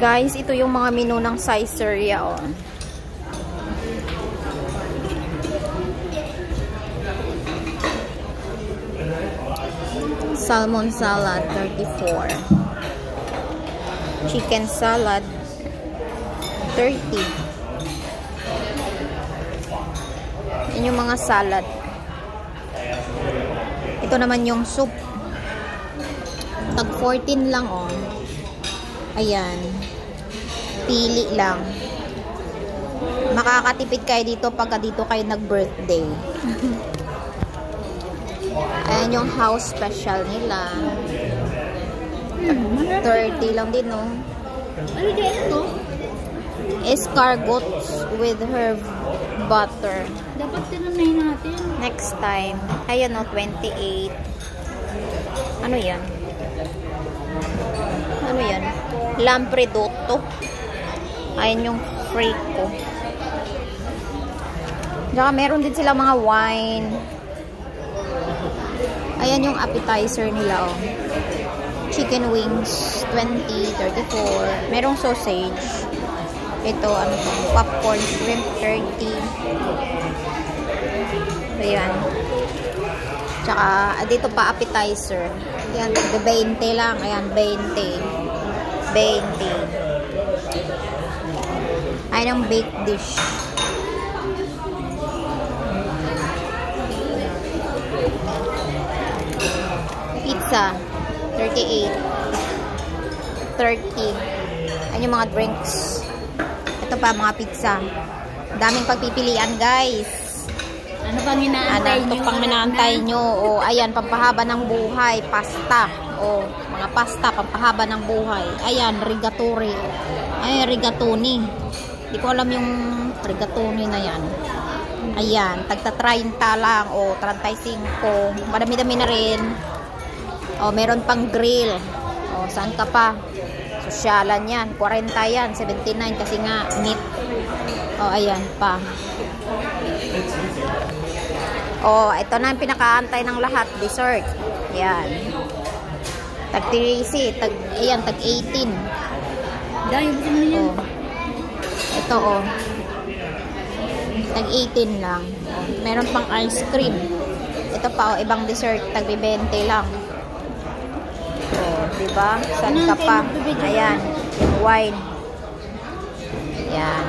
Guys, ito yung mga menu ng Caesarea, oh. Salmon salad, 34. Chicken salad, 30. Yan yung mga salad. Ito naman yung soup. Tag 14 lang, oh. Ayan. Pili lang. Makakatipid kayo dito pagka dito kayo nag-birthday. Ayan yung house special nila. 30 lang din, no? Ano dyan ito? Escargots with herb butter. Dapat tinanay natin. Next time. Ayan, no? 28. Ano yan? Ano yan? Lampredotto. Ayan yung free ko. Tsaka meron din sila mga wine. Ayan yung appetizer nila, oh. Chicken wings, 20, 34. Merong sausage. Ito, ano to? Popcorn shrimp, 30. Ayan. Tsaka, dito pa appetizer. Ayan, 20 lang. Ayan, 20. 20. Ayan ang baked dish. Pizza, 38. 30. Ayan yung mga drinks. Ito pa, mga pizza. Daming pagpipilian, guys. Ano pang inaantay nyo? Ito pang inaantay nyo. O, ayan, pampahaba ng buhay. Pasta. O, mga pasta, pampahaba ng buhay. Ayan, rigatoni. Ay, rigatoni. Hindi ko alam yung rigatoni na yan. Ayan, tagta 30 lang. O, 35. Madami-dami na rin. O, meron pang grill. O, saan ka pa? Sosyalan yan. 40 yan. 79 kasi nga meat. O, ayan pa. O, ito na yung pinakaantay ng lahat. Dessert. Ayan. Tag 30. Ayan, tag 18. Dahil gusto mo yan. O. Ito, o. Tag 18 lang. O, meron pang ice cream. Ito pa, o. Ibang dessert. Tag 20 lang. O, diba? Saan ka pa? Ayan. Yung wine. Ayan.